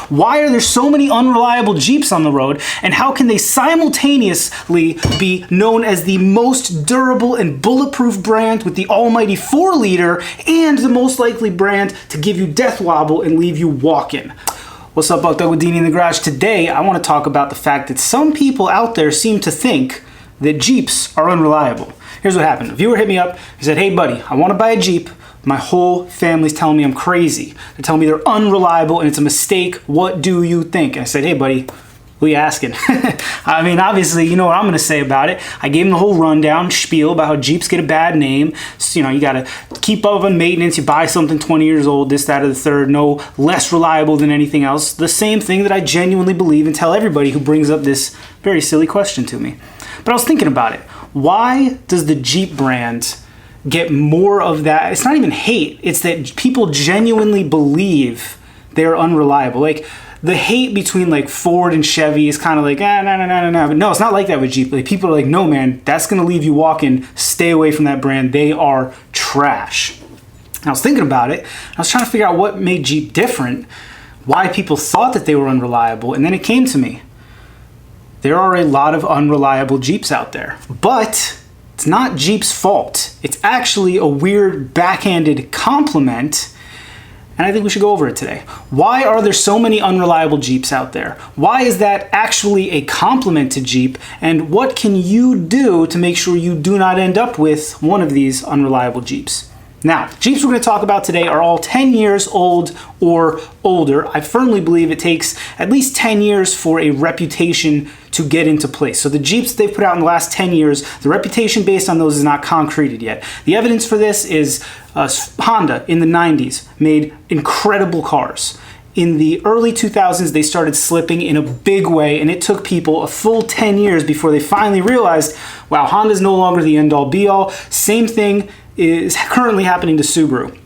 Why are there so many unreliable Jeeps on the road, and how can they simultaneously be known as the most durable and bulletproof brand with the almighty 4-liter and the most likely brand to give you death wobble and leave you walking? What's up, Buck Doug with Deanie in the Garage? Today, I want to talk about the fact that some people out there seem to think that Jeeps are unreliable. Here's what happened. A viewer hit me up. He said, hey buddy, I want to buy a Jeep. My whole family's telling me I'm crazy. They're telling me they're unreliable and it's a mistake. What do you think? And I said, hey buddy, who are you asking? I mean, obviously, you know what I'm going to say about it. I gave him the whole rundown spiel about how Jeeps get a bad name. So, you know, you got to keep up on maintenance. You buy something 20 years old, this, that, or the third. No less reliable than anything else. The same thing that I genuinely believe and tell everybody who brings up this very silly question to me. But I was thinking about it. Why does the Jeep brand get more of that? It's not even hate. It's that people genuinely believe they're unreliable. Like, the hate between like Ford and Chevy is kind of like, no. But no, it's not like that with Jeep. Like, people are like, no, man, that's going to leave you walking. Stay away from that brand. They are trash. And I was thinking about it. I was trying to figure out what made Jeep different, why people thought that they were unreliable. And then it came to me. There are a lot of unreliable Jeeps out there, but it's not Jeep's fault. It's actually a weird backhanded compliment. And I think we should go over it today. Why are there so many unreliable Jeeps out there? Why is that actually a compliment to Jeep? And what can you do to make sure you do not end up with one of these unreliable Jeeps? Now, Jeeps we're going to talk about today are all 10 years old or older. I firmly believe it takes at least 10 years for a reputation to get into place. So the Jeeps they've put out in the last 10 years, the reputation based on those is not concreted yet. The evidence for this is Honda in the 90s made incredible cars. In the early 2000s, they started slipping in a big way, and it took people a full 10 years before they finally realized, wow, Honda's no longer the end-all be-all. Same thing is currently happening to Subaru.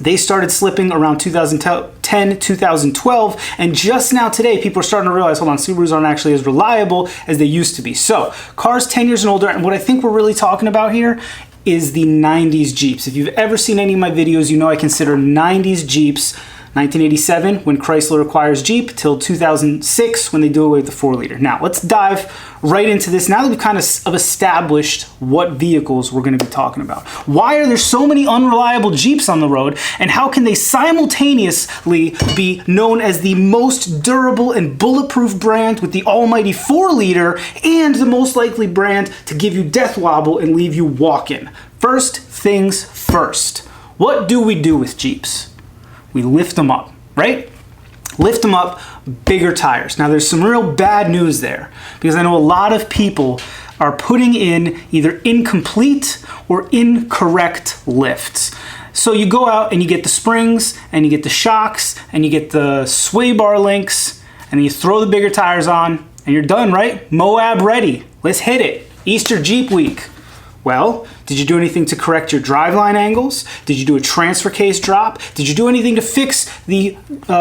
They started slipping around 2010, 2012, and just now today, people are starting to realize, hold on, Subarus aren't actually as reliable as they used to be. So, cars 10 years and older, and what I think we're really talking about here is the 90s Jeeps. If you've ever seen any of my videos, you know I consider 90s Jeeps 1987 when Chrysler acquires Jeep till 2006 when they do away with the 4-liter. Now, let's dive right into this now that we've kind of established what vehicles we're going to be talking about. Why are there so many unreliable Jeeps on the road, and how can they simultaneously be known as the most durable and bulletproof brand with the almighty 4-liter and the most likely brand to give you death wobble and leave you walking? First things first. What do we do with Jeeps? We lift them up, right? Lift them up, bigger tires. Now there's some real bad news there because I know a lot of people are putting in either incomplete or incorrect lifts. So you go out and you get the springs and you get the shocks and you get the sway bar links and then you throw the bigger tires on and you're done, right? Moab ready. Let's hit it. Easter Jeep week. Well, did you do anything to correct your driveline angles? Did you do a transfer case drop? Did you do anything to fix the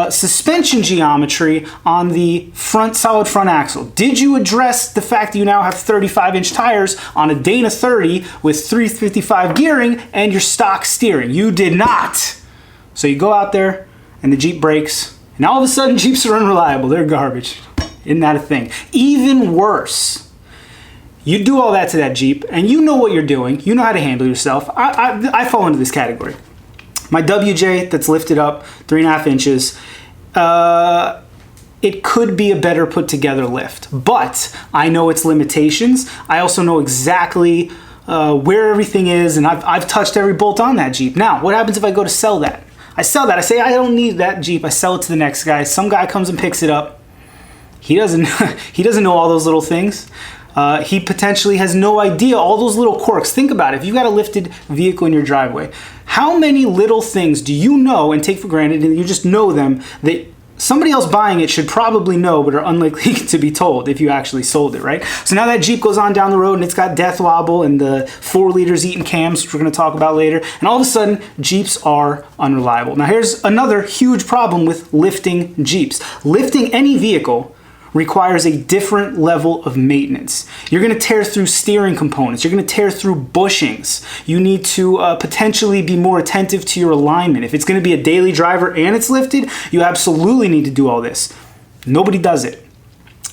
suspension geometry on the solid front axle? Did you address the fact that you now have 35-inch tires on a Dana 30 with 355 gearing and your stock steering? You did not. So you go out there and the Jeep breaks, and all of a sudden Jeeps are unreliable. They're garbage. Isn't that a thing? Even worse. You do all that to that Jeep, and you know what you're doing. You know how to handle yourself. I fall into this category. My WJ that's lifted up 3.5 inches, it could be a better put together lift, but I know its limitations. I also know exactly where everything is, and I've touched every bolt on that Jeep. Now, what happens if I go to sell that? I sell that. I say, I don't need that Jeep. I sell it to the next guy. Some guy comes and picks it up. He doesn't know all those little things. He potentially has no idea all those little quirks. Think about it. If you've got a lifted vehicle in your driveway, how many little things do you know and take for granted, and you just know them, that somebody else buying it should probably know but are unlikely to be told if you actually sold it, right? So now that Jeep goes on down the road and it's got death wobble and the 4 liters eating cams, which we're going to talk about later, and all of a sudden Jeeps are unreliable. Now here's another huge problem with lifting Jeeps. Lifting any vehicle requires a different level of maintenance. You're going to tear through steering components. You're going to tear through bushings. You need to potentially be more attentive to your alignment. If it's going to be a daily driver and it's lifted, you absolutely need to do all this. Nobody does it.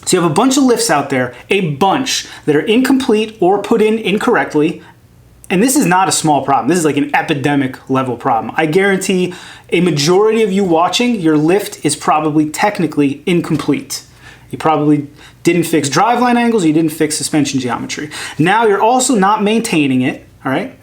So you have a bunch of lifts out there, a bunch that are incomplete or put in incorrectly. And this is not a small problem. This is like an epidemic level problem. I guarantee a majority of you watching, your lift is probably technically incomplete. You probably didn't fix driveline angles, you didn't fix suspension geometry. Now you're also not maintaining it, all right?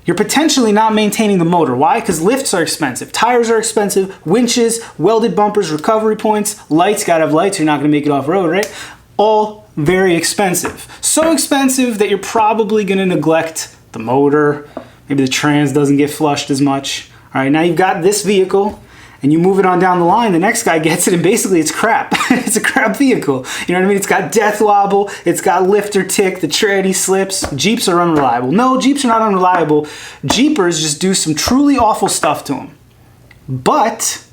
You're potentially not maintaining the motor. Why? Because lifts are expensive, tires are expensive, winches, welded bumpers, recovery points, lights, gotta have lights, you're not gonna make it off-road, right? All very expensive. So expensive that you're probably gonna neglect the motor, maybe the trans doesn't get flushed as much. All right, now you've got this vehicle, and you move it on down the line, the next guy gets it, and basically it's crap. It's a crap vehicle. You know what I mean? It's got death wobble, it's got lifter tick, the tranny slips. Jeeps are unreliable. No, Jeeps are not unreliable. Jeepers just do some truly awful stuff to them. But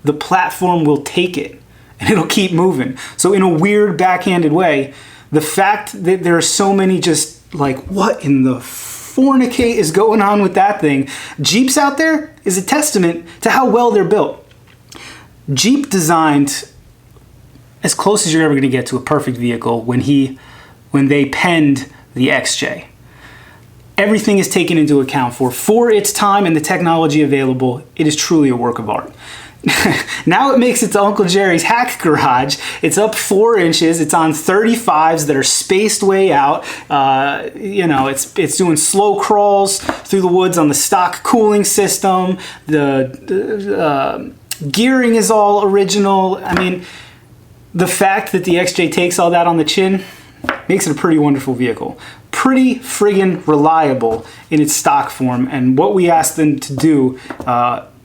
the platform will take it, and it'll keep moving. So in a weird backhanded way, the fact that there are so many just like, what in the fornicate is going on with that thing? Jeeps out there is a testament to how well they're built. Jeep designed as close as you're ever going to get to a perfect vehicle when they penned the XJ. Everything is taken into account for its time and the technology available. It is truly a work of art. Now it makes it to Uncle Jerry's hack garage. It's up 4 inches. It's on 35s that are spaced way out. You know, it's doing slow crawls through the woods on the stock cooling system. The gearing is all original. I mean, the fact that the XJ takes all that on the chin makes it a pretty wonderful vehicle. Pretty friggin' reliable in its stock form, and what we asked them to do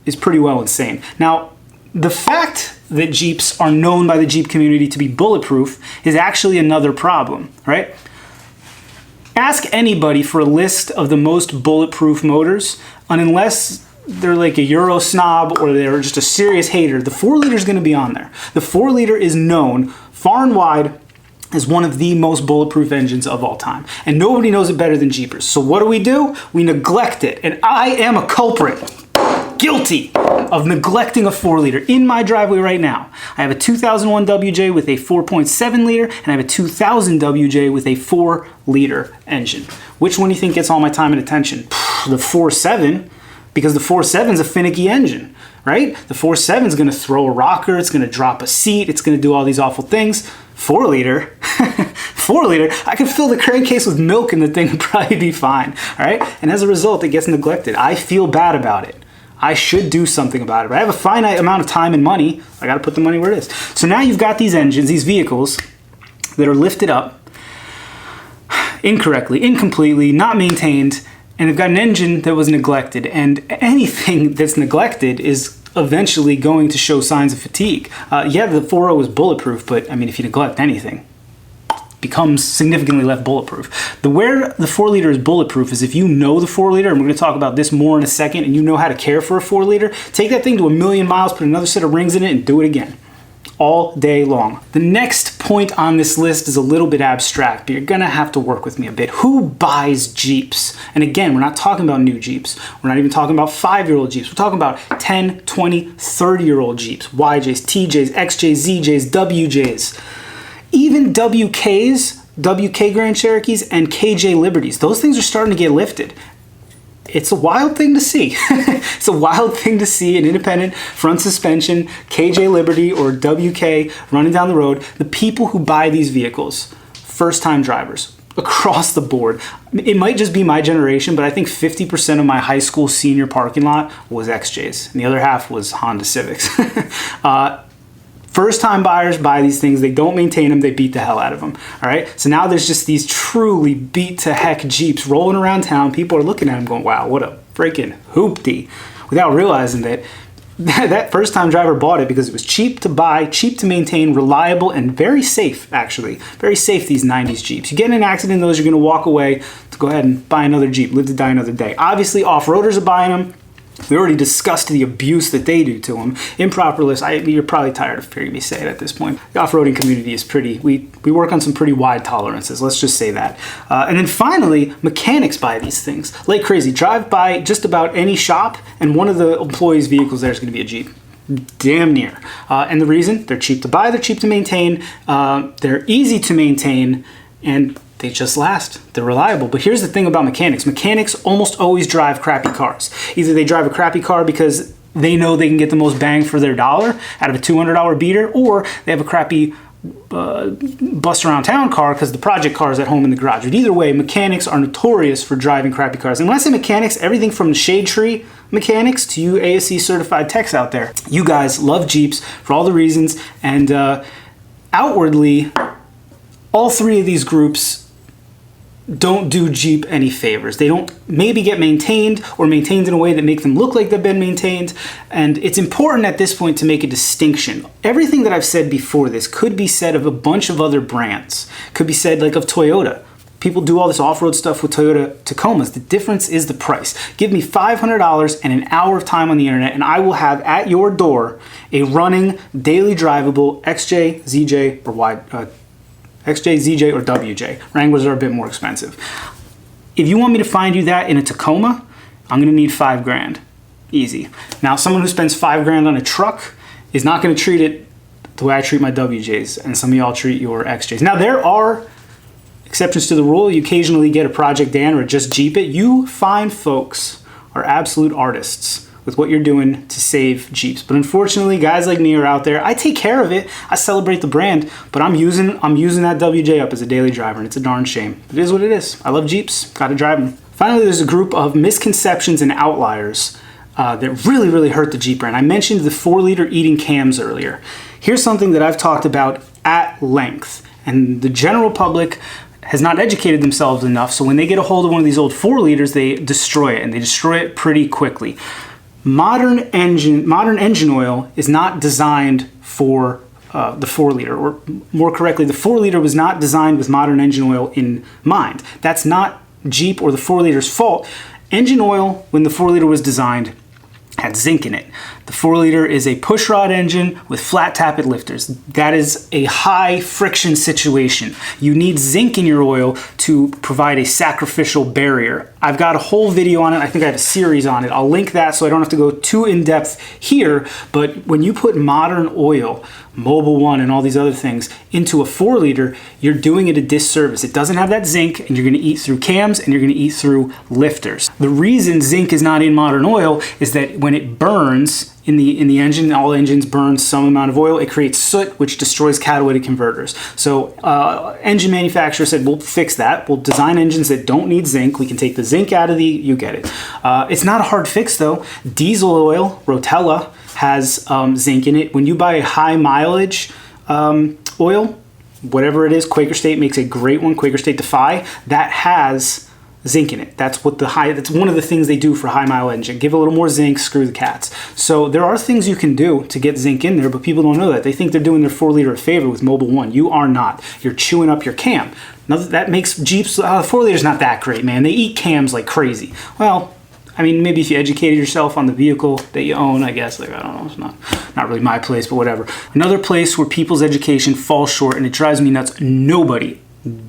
is pretty well insane. Now, the fact that Jeeps are known by the Jeep community to be bulletproof is actually another problem, right? Ask anybody for a list of the most bulletproof motors, and unless they're like a Euro snob or they're just a serious hater, the 4-liter is going to be on there. The 4-liter is known far and wide as one of the most bulletproof engines of all time. And nobody knows it better than Jeepers. So what do? We neglect it. And I am a culprit. Guilty of neglecting a 4-liter in my driveway right now. I have a 2001 WJ with a 4.7 liter, and I have a 2000 WJ with a 4-liter engine. Which one do you think gets all my time and attention? The 4.7, because the 4.7 is a finicky engine, right? The 4.7 is going to throw a rocker, it's going to drop a seat, it's going to do all these awful things. 4-liter, 4-liter, I could fill the crankcase with milk and the thing would probably be fine, all right? And as a result, it gets neglected. I feel bad about it. I should do something about it, but I have a finite amount of time and money. I gotta put the money where it is. So now you've got these engines, these vehicles that are lifted up incorrectly, incompletely, not maintained, and they've got an engine that was neglected. And anything that's neglected is eventually going to show signs of fatigue. Yeah, the 4.0 is bulletproof, but I mean, if you neglect anything, becomes significantly less bulletproof. Where the 4-liter is bulletproof is if you know the 4-liter, and we're going to talk about this more in a second, and you know how to care for a 4-liter, take that thing to 1,000,000 miles, put another set of rings in it, and do it again. All day long. The next point on this list is a little bit abstract, but you're going to have to work with me a bit. Who buys Jeeps? And again, we're not talking about new Jeeps. We're not even talking about 5-year-old Jeeps. We're talking about 10, 20, 30-year-old Jeeps. YJs, TJs, XJs, ZJs, WJs. Even WKs, WK Grand Cherokees, and KJ Liberties. Those things are starting to get lifted. It's a wild thing to see. It's a wild thing to see an independent front suspension, KJ Liberty or WK running down the road. The people who buy these vehicles, first-time drivers, across the board. It might just be my generation, but I think 50% of my high school senior parking lot was XJs, and the other half was Honda Civics. First-time buyers buy these things, they don't maintain them, they beat the hell out of them, all right? So now there's just these truly beat-to-heck Jeeps rolling around town. People are looking at them going, wow, what a freaking hoopty, without realizing that that first-time driver bought it because it was cheap to buy, cheap to maintain, reliable, and very safe, actually. Very safe, these 90s Jeeps. You get in an accident in those, you're gonna walk away to go ahead and buy another Jeep, live to die another day. Obviously, off-roaders are buying them. We already discussed the abuse that they do to them. Improper lifts, you're probably tired of hearing me say it at this point. The off-roading community is pretty, we work on some pretty wide tolerances, let's just say that. And then finally, mechanics buy these things. Like crazy, drive by just about any shop and one of the employees' vehicles there is gonna be a Jeep. Damn near. And the reason? They're cheap to buy, they're cheap to maintain, they're easy to maintain, and they just last. They're reliable. But here's the thing about mechanics. Mechanics almost always drive crappy cars. Either they drive a crappy car because they know they can get the most bang for their dollar out of a $200 beater, or they have a crappy bust around town car because the project car is at home in the garage. But either way, mechanics are notorious for driving crappy cars. And when I say mechanics, everything from the shade tree mechanics to you ASE certified techs out there. You guys love Jeeps for all the reasons, and outwardly, all three of these groups don't do Jeep any favors. They don't maybe get maintained or maintained in a way that make them look like they've been maintained. And it's important at this point to make a distinction. Everything that I've said before this could be said of a bunch of other brands. Could be said like of Toyota. People do all this off-road stuff with Toyota Tacomas. The difference is the price. Give me $500 and an hour of time on the internet and I will have at your door a running, daily drivable XJ, ZJ, or XJ, ZJ, or WJ. Wranglers are a bit more expensive. If you want me to find you that in a Tacoma, I'm gonna need $5 grand. Easy. Now, someone who spends $5 grand on a truck is not gonna treat it the way I treat my WJs, and some of y'all treat your XJs. Now, there are exceptions to the rule. You occasionally get a Project Dan or just Jeep it. You fine folks are absolute artists with what you're doing to save Jeeps. But unfortunately, guys like me are out there. I take care of it. I celebrate the brand, but I'm using that WJ up as a daily driver, and it's a darn shame. It is what it is. I love Jeeps. Got to drive them. Finally, there's a group of misconceptions and outliers that really, really hurt the Jeep brand. I mentioned the 4-liter eating cams earlier. Here's something that I've talked about at length, and the general public has not educated themselves enough, so when they get a hold of one of these old 4-liters, they destroy it, and they destroy it pretty quickly. Modern engine oil is not designed for the 4-liter, or more correctly, the 4-liter was not designed with modern engine oil in mind. That's not Jeep or the 4-liter's fault. Engine oil, when the 4-liter was designed, had zinc in it. The 4-liter is a pushrod engine with flat tappet lifters. That is a high friction situation. You need zinc in your oil to provide a sacrificial barrier. I've got a whole video on it. I think I have a series on it. I'll link that so I don't have to go too in depth here, but when you put modern oil, Mobil 1 and all these other things into a 4-liter, you're doing it a disservice. It doesn't have that zinc, and you're gonna eat through cams and you're gonna eat through lifters. The reason zinc is not in modern oil is that when it burns in the engine, all engines burn some amount of oil, it creates soot, which destroys catalytic converters. So engine manufacturer said, we'll fix that. We'll design engines that don't need zinc. We can take the zinc out of you get it. It's not a hard fix though. Diesel oil, Rotella, has zinc in it. When you buy a high mileage oil, whatever it is, Quaker State makes a great one, Quaker State Defy, that has zinc in it. That's one of the things they do for high mile engine. Give a little more zinc, screw the cats. So there are things you can do to get zinc in there, but people don't know that. They think they're doing their 4-liter a favor with Mobil 1. You are not. You're chewing up your cam. Now that makes Jeeps, 4-liter's not that great, man. They eat cams like crazy. Well, I mean, maybe if you educated yourself on the vehicle that you own, I guess, like, I don't know, it's not really my place, but whatever. Another place where people's education falls short, and it drives me nuts, nobody,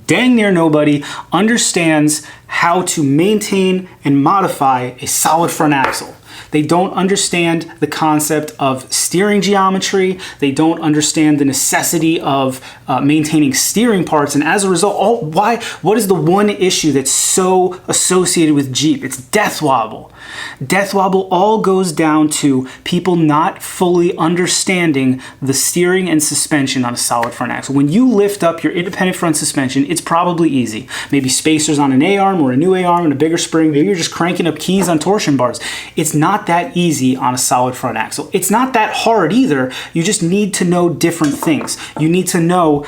dang near nobody, understands how to maintain and modify a solid front axle. They don't understand the concept of steering geometry. They don't understand the necessity of maintaining steering parts. And as a result, what is the one issue that's so associated with Jeep? It's death wobble. Death wobble all goes down to people not fully understanding the steering and suspension on a solid front axle. When you lift up your independent front suspension, it's probably easy. Maybe spacers on an A-arm or a new A-arm and a bigger spring. Maybe you're just cranking up keys on torsion bars. It's not that easy on a solid front axle. It's not that hard either. You just need to know different things. You need to know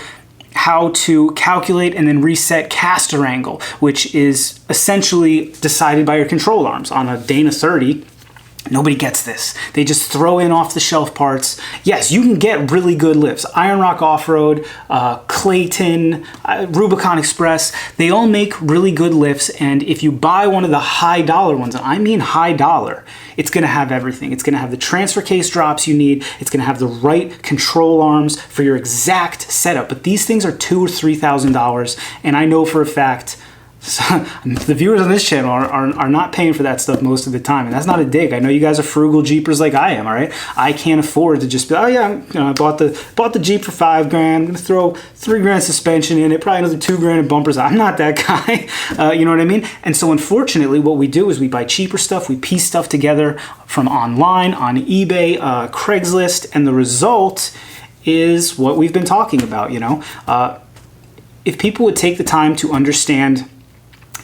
how to calculate and then reset caster angle, which is essentially decided by your control arms. On a Dana 30, Nobody gets this. They just throw in off-the-shelf parts. Yes, you can get really good lifts. Iron Rock Off-Road, Clayton, Rubicon Express, they all make really good lifts, and if you buy one of the high dollar ones, and I mean high dollar, it's gonna have everything. It's gonna have the transfer case drops you need, it's gonna have the right control arms for your exact setup, but these things are $2,000 or $3,000, and I know for a fact, so, the viewers on this channel are not paying for that stuff most of the time, and that's not a dig. I know you guys are frugal Jeepers like I am, all right? I can't afford to just be, oh yeah, I bought the Jeep for $5 grand. I'm gonna throw $3 grand suspension in it, probably another $2 grand in bumpers. I'm not that guy, you know what I mean? And so unfortunately, what we do is we buy cheaper stuff, we piece stuff together from online, on eBay, Craigslist, and the result is what we've been talking about, you know? If people would take the time to understand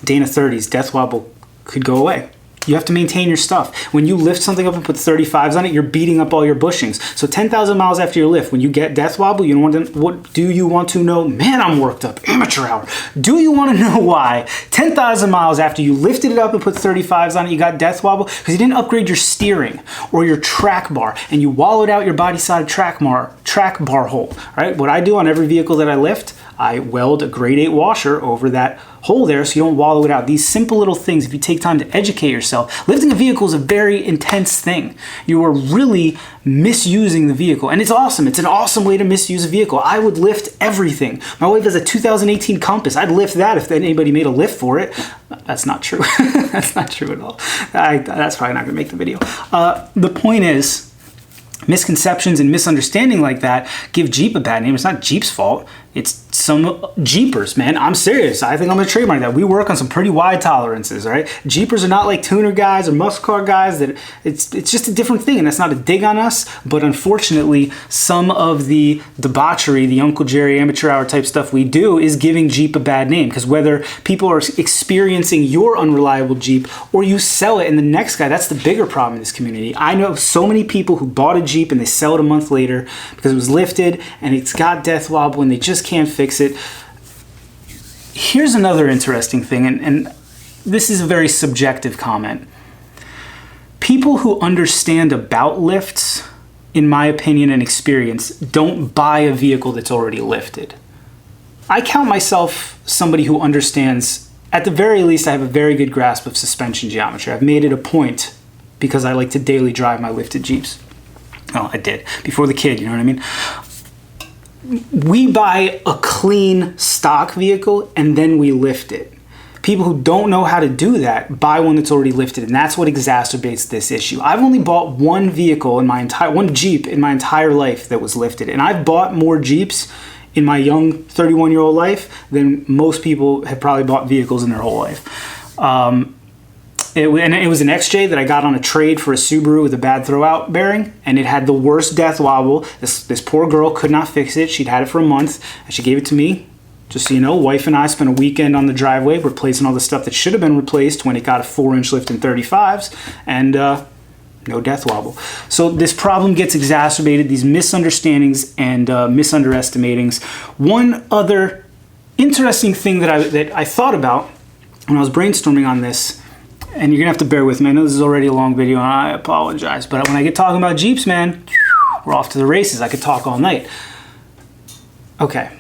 Dana 30's death wobble could go away. You have to maintain your stuff. When you lift something up and put 35s on it, you're beating up all your bushings. So 10,000 miles after your lift, when you get death wobble, you want to, what do you want to know? Man, I'm worked up. Amateur hour. Do you want to know why 10,000 miles after you lifted it up and put 35s on it, you got death wobble? Because you didn't upgrade your steering or your track bar, and you wallowed out your body side track bar hole. All right. What I do on every vehicle that I lift, I weld a grade 8 washer over that hole there so you don't wallow it out. These simple little things, if you take time to educate yourself, lifting a vehicle is a very intense thing. You are really misusing the vehicle, and it's awesome. It's an awesome way to misuse a vehicle. I would lift everything. My wife has a 2018 Compass. I'd lift that if anybody made a lift for it. That's not true. That's not true at all. That's probably not gonna make the video. The point is, misconceptions and misunderstanding like that give Jeep a bad name. It's not Jeep's fault. It's some Jeepers, man. I'm serious. I think I'm gonna trademark that. We work on some pretty wide tolerances, right? Jeepers are not like tuner guys or muscle car guys. That it's just a different thing, and that's not a dig on us. But unfortunately, some of the debauchery, the Uncle Jerry amateur hour type stuff we do is giving Jeep a bad name. Because whether people are experiencing your unreliable Jeep or you sell it and the next guy, that's the bigger problem in this community. I know so many people who bought a Jeep and they sell it a month later because it was lifted and it's got death wobble and they just can't fix it. Here's another interesting thing, and this is a very subjective comment. People who understand about lifts, in my opinion and experience, don't buy a vehicle that's already lifted. I count myself somebody who understands, at the very least, I have a very good grasp of suspension geometry. I've made it a point because I like to daily drive my lifted Jeeps. Oh, I did. Before the kid, you know what I mean? We buy a clean stock vehicle and then we lift it. People who don't know how to do that buy one that's already lifted, and that's what exacerbates this issue. I've only bought one vehicle in my one Jeep in my entire life that was lifted, and I've bought more Jeeps in my young 31-year-old life than most people have probably bought vehicles in their whole life. It was an XJ that I got on a trade for a Subaru with a bad throwout bearing, and it had the worst death wobble. This poor girl could not fix it. She'd had it for a month, and she gave it to me. Just so you know, wife and I spent a weekend on the driveway replacing all the stuff that should have been replaced when it got a 4-inch lift in 35s, and no death wobble. So this problem gets exacerbated, these misunderstandings and misunderestimatings. One other interesting thing that I thought about when I was brainstorming on this, and you're gonna have to bear with me. I know this is already a long video and I apologize, but when I get talking about Jeeps, man, we're off to the races. I could talk all night. Okay.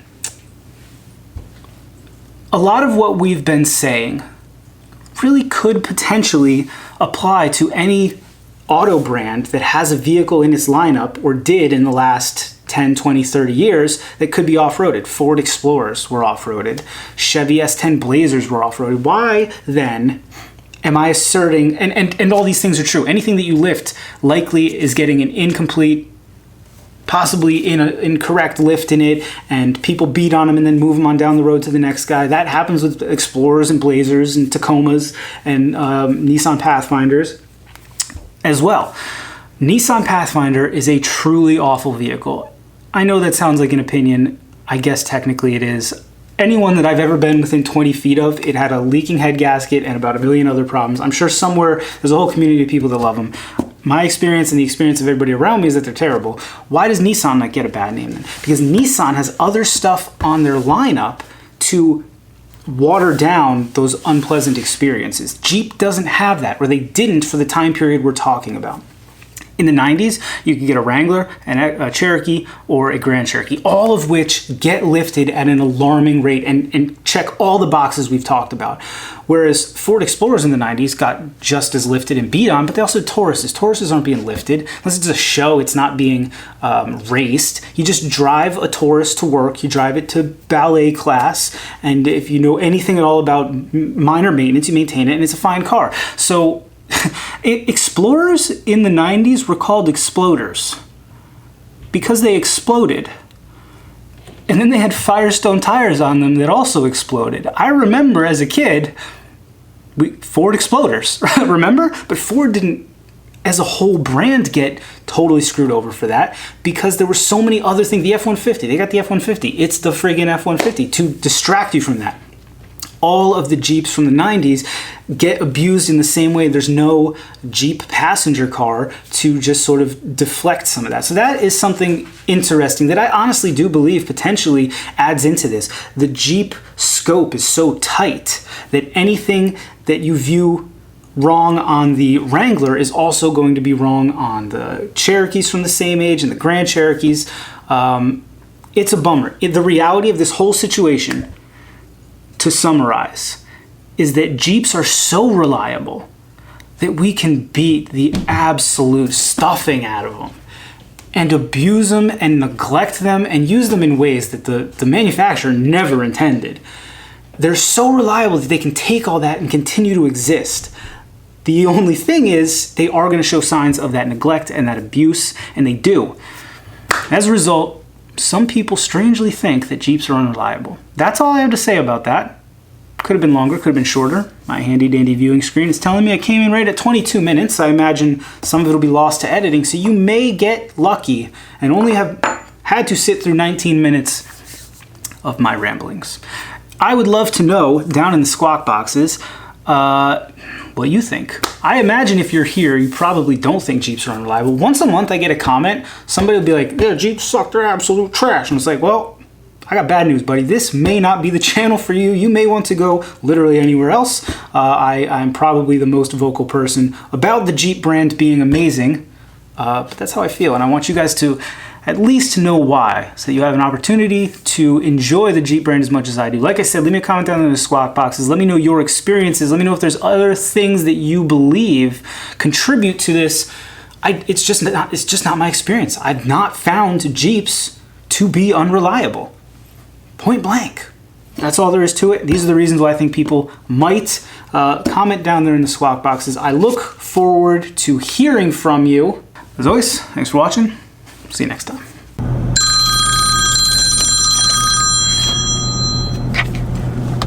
A lot of what we've been saying really could potentially apply to any auto brand that has a vehicle in its lineup or did in the last 10, 20, 30 years that could be off-roaded. Ford Explorers were off-roaded. Chevy S10 Blazers were off-roaded. Why then am I asserting, and all these things are true, anything that you lift likely is getting an incomplete, possibly incorrect lift in it, and people beat on them and then move them on down the road to the next guy. That happens with Explorers and Blazers and Tacomas and Nissan Pathfinders as well. Nissan Pathfinder is a truly awful vehicle. I know that sounds like an opinion. I guess technically it is. Anyone that I've ever been within 20 feet of, it had a leaking head gasket and about a million other problems. I'm sure somewhere there's a whole community of people that love them. My experience and the experience of everybody around me is that they're terrible. Why does Nissan not get a bad name then? Because Nissan has other stuff on their lineup to water down those unpleasant experiences. Jeep doesn't have that, or they didn't for the time period we're talking about. In the 90s, you could get a Wrangler, a Cherokee, or a Grand Cherokee, all of which get lifted at an alarming rate and check all the boxes we've talked about. Whereas Ford Explorers in the 90s got just as lifted and beat on, but they also had Tauruses. Tauruses aren't being lifted. Unless it's a show, it's not being raced. You just drive a Taurus to work, you drive it to ballet class, and if you know anything at all about minor maintenance, you maintain it, and it's a fine car. So Explorers in the 90s were called exploders because they exploded. And then they had Firestone tires on them that also exploded. I remember as a kid, Ford Exploders, remember? But Ford didn't, as a whole brand, get totally screwed over for that because there were so many other things. The F-150, they got the F-150. It's the friggin' F-150 to distract you from that. All of the Jeeps from the 90s get abused in the same way. There's no Jeep passenger car to just sort of deflect some of that. So that is something interesting that I honestly do believe potentially adds into this. The Jeep scope is so tight that anything that you view wrong on the Wrangler is also going to be wrong on the Cherokees from the same age and the Grand Cherokees. It's a bummer. The reality of this whole situation, to summarize, is that Jeeps are so reliable that we can beat the absolute stuffing out of them and abuse them and neglect them and use them in ways that the manufacturer never intended. They're so reliable that they can take all that and continue to exist. The only thing is they are going to show signs of that neglect and that abuse, and they do. As a result, some people strangely think that Jeeps are unreliable. That's all I have to say about that. Could have been longer, could have been shorter. My handy dandy viewing screen is telling me I came in right at 22 minutes. I imagine some of it will be lost to editing, so you may get lucky and only have had to sit through 19 minutes of my ramblings. I would love to know down in the squawk boxes what you think. I imagine if you're here, you probably don't think Jeeps are unreliable. Once a month I get a comment, somebody will be like, yeah, Jeeps suck, they're absolute trash. And it's like, well, I got bad news, buddy. This may not be the channel for you. You may want to go literally anywhere else. I'm probably the most vocal person about the Jeep brand being amazing, but that's how I feel. And I want you guys to at least know why, so that you have an opportunity to enjoy the Jeep brand as much as I do. Like I said, leave me a comment down in the squawk boxes. Let me know your experiences. Let me know if there's other things that you believe contribute to this. It's just not my experience. I've not found Jeeps to be unreliable. Point blank. That's all there is to it. These are the reasons why I think people might comment down there in the squawk boxes. I look forward to hearing from you. As always, thanks for watching. See you next time.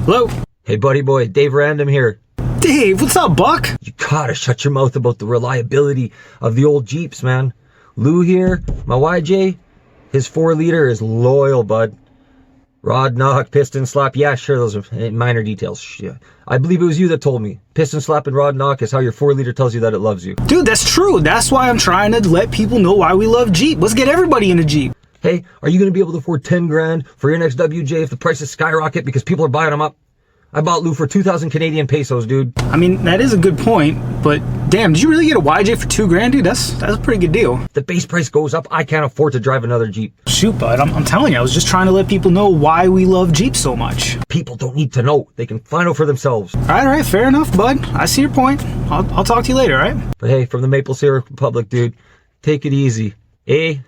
Hello? Hey buddy boy, Dave Random here. Dave, what's up, Buck? You gotta shut your mouth about the reliability of the old Jeeps, man. Lou here, my YJ, his 4-liter is loyal, bud. Rod knock, piston slap, yeah, sure, those are minor details. Yeah. I believe it was you that told me. Piston slap and rod knock is how your 4-liter tells you that it loves you. Dude, that's true. That's why I'm trying to let people know why we love Jeep. Let's get everybody in a Jeep. Hey, are you gonna be able to afford 10 grand for your next WJ if the prices skyrocket because people are buying them up? I bought Lou for 2,000 Canadian pesos, dude. I mean, that is a good point, but damn, did you really get a YJ for 2 grand, dude? That's a pretty good deal. If the base price goes up, I can't afford to drive another Jeep. Shoot, bud, I'm telling you, I was just trying to let people know why we love Jeep so much. People don't need to know. They can find out for themselves. All right, fair enough, bud. I see your point. I'll talk to you later, all right? But hey, from the Maple Syrup Republic, dude, take it easy, eh?